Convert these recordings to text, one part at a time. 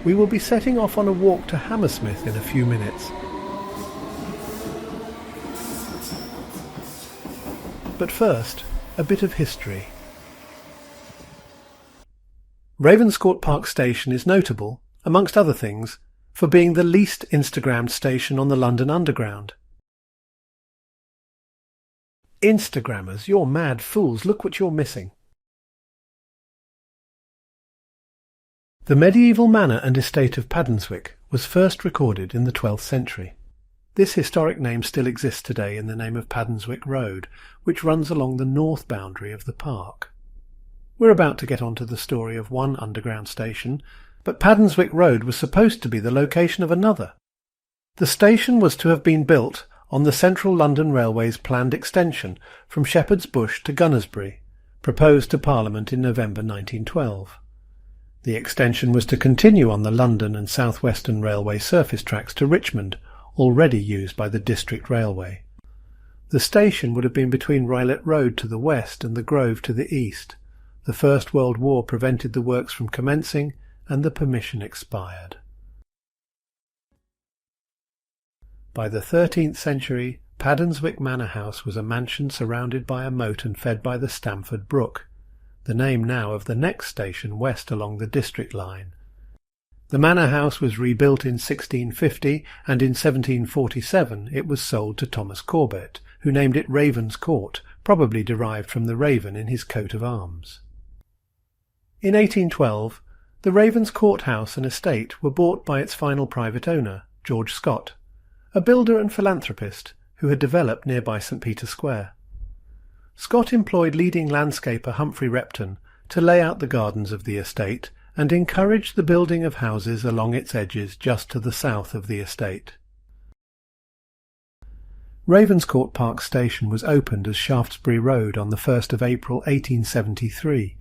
We will be setting off on a walk to Hammersmith in a few minutes. But first, a bit of history. Ravenscourt Park Station is notable, amongst other things, for being the least Instagrammed station on the London Underground. Instagrammers, you're mad fools, look what you're missing. The medieval manor and estate of Paddenswick was first recorded in the 12th century. This historic name still exists today in the name of Paddenswick Road, which runs along the north boundary of the park. We're about to get onto the story of one underground station, but Paddenswick Road was supposed to be the location of another. The station was to have been built on the Central London Railway's planned extension from Shepherd's Bush to Gunnersbury, proposed to Parliament in November 1912. The extension was to continue on the London and South Western Railway surface tracks to Richmond, already used by the District Railway. The station would have been between Rylett Road to the west and the Grove to the east. The First World War prevented the works from commencing, and the permission expired. By the 13th century, Paddenswick Manor House was a mansion surrounded by a moat and fed by the Stamford Brook, the name now of the next station west along the District Line. The manor house was rebuilt in 1650, and in 1747 it was sold to Thomas Corbett, who named it Ravenscourt, probably derived from the raven in his coat of arms. In 1812, the Ravenscourt house and estate were bought by its final private owner, George Scott, a builder and philanthropist who had developed nearby St. Peter's Square. Scott employed leading landscaper Humphrey Repton to lay out the gardens of the estate and encouraged the building of houses along its edges just to the south of the estate. Ravenscourt Park Station was opened as Shaftesbury Road on the 1st of April 1873.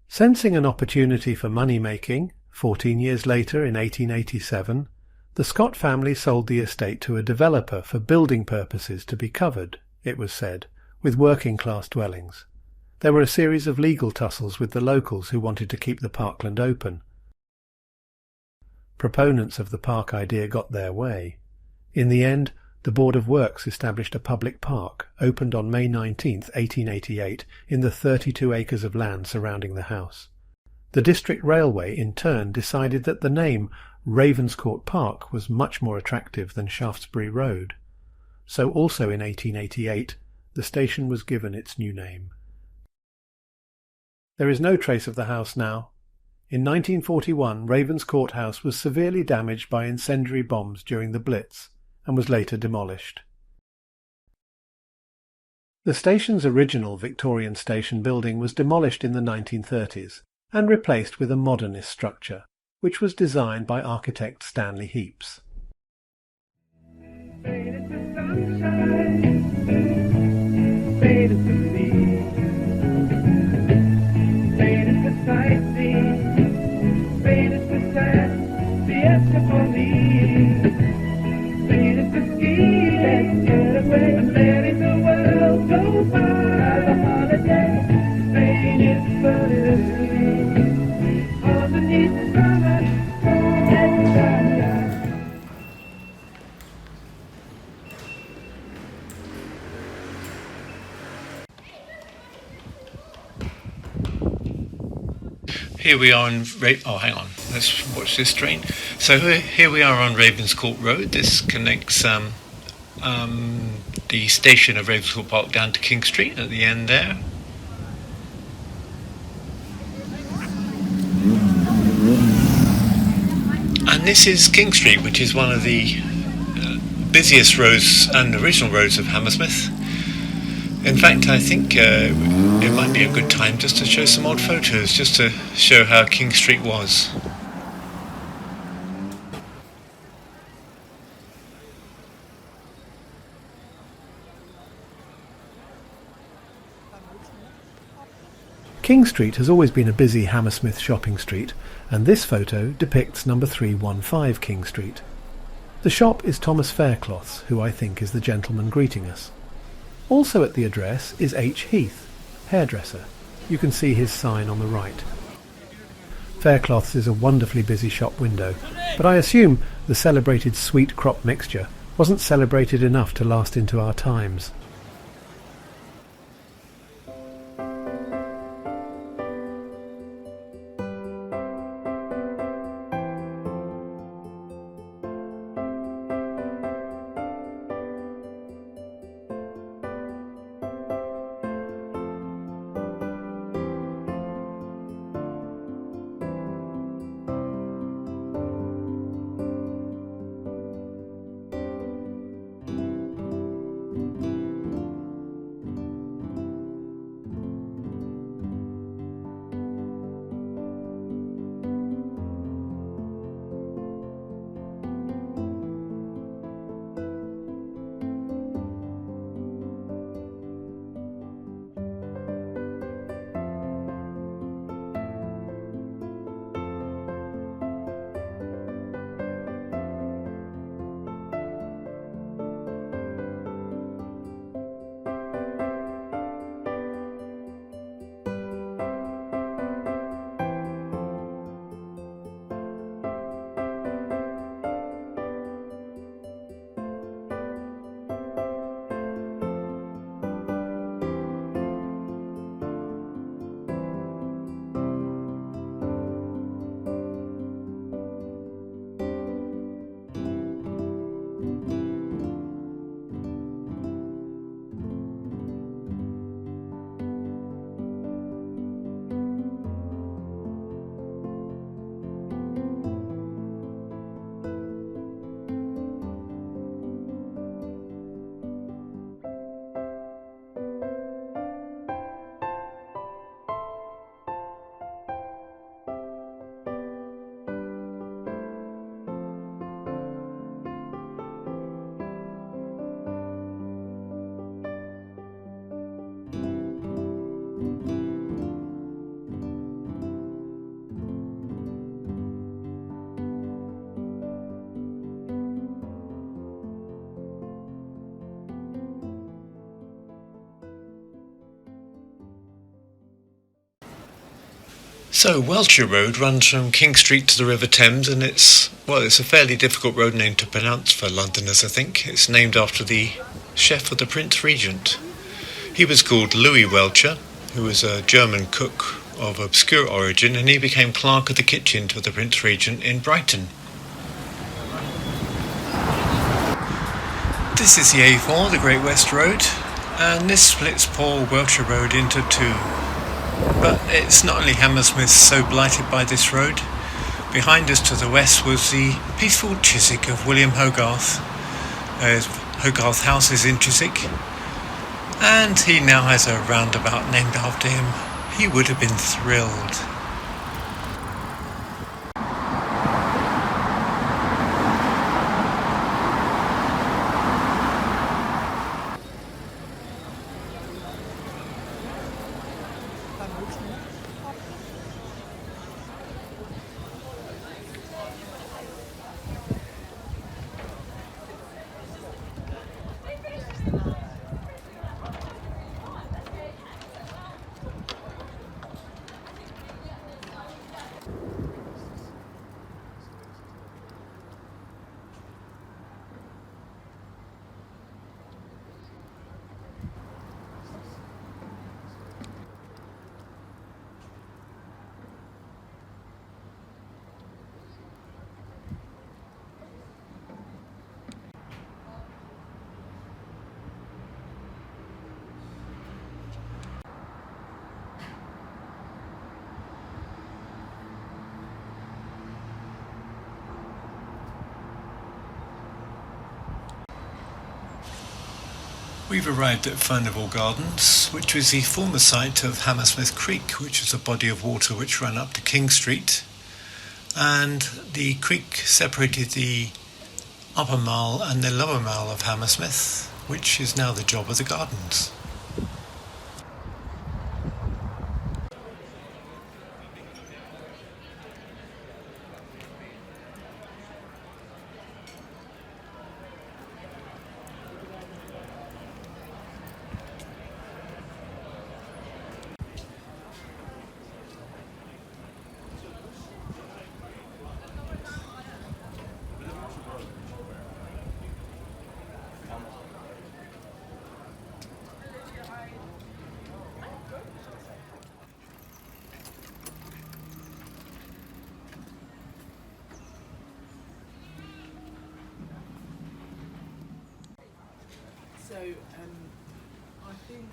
Sensing an opportunity for money-making, 14 years later in 1887, the Scott family sold the estate to a developer for building purposes to be covered, it was said, with working-class dwellings. There were a series of legal tussles with the locals who wanted to keep the parkland open. Proponents of the park idea got their way. In the end, the Board of Works established a public park, opened on May 19, 1888, in the 32 acres of land surrounding the house. The District Railway, in turn, decided that the name Ravenscourt Park was much more attractive than Shaftesbury Road. So also in 1888, the station was given its new name. There is no trace of the house now. In 1941, Ravenscourt House was severely damaged by incendiary bombs during the Blitz and was later demolished. The station's original Victorian station building was demolished in the 1930s and replaced with a modernist structure, which was designed by architect Stanley Heaps. Here we are on hang on, let's watch this train. So here we are on Ravenscourt Road. This connects the station of Ravenscourt Park down to King Street at the end there. And this is King Street, which is one of the busiest roads and original roads of Hammersmith. In fact, I think it might be a good time just to show some old photos, just to show how King Street was. King Street has always been a busy Hammersmith shopping street, and this photo depicts number 315 King Street. The shop is Thomas Faircloth's, who I think is the gentleman greeting us. Also at the address is H. Heath, hairdresser. You can see his sign on the right. Faircloths is a wonderfully busy shop window, but I assume the celebrated sweet crop mixture wasn't celebrated enough to last into our times. So Welshire Road runs from King Street to the River Thames, and it's a fairly difficult road name to pronounce for Londoners, I think. It's named after the chef of the Prince Regent. He was called Louis Welcher, who was a German cook of obscure origin, and he became clerk of the kitchen to the Prince Regent in Brighton. This is the A4, the Great West Road, and this splits poor Welshire Road into two. But it's not only Hammersmith so blighted by this road. Behind us to the west was the peaceful Chiswick of William Hogarth. Hogarth House is in Chiswick, and he now has a roundabout named after him. He would have been thrilled. We've arrived at Furnival Gardens, which was the former site of Hammersmith Creek, which is a body of water which ran up to King Street. And the creek separated the upper mile and the lower mile of Hammersmith, which is now the job of the gardens. I think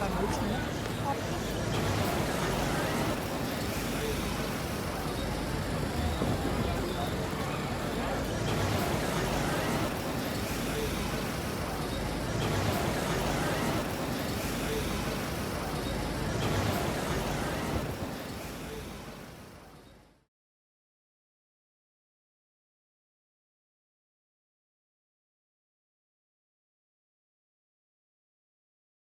Beim nächsten Mal.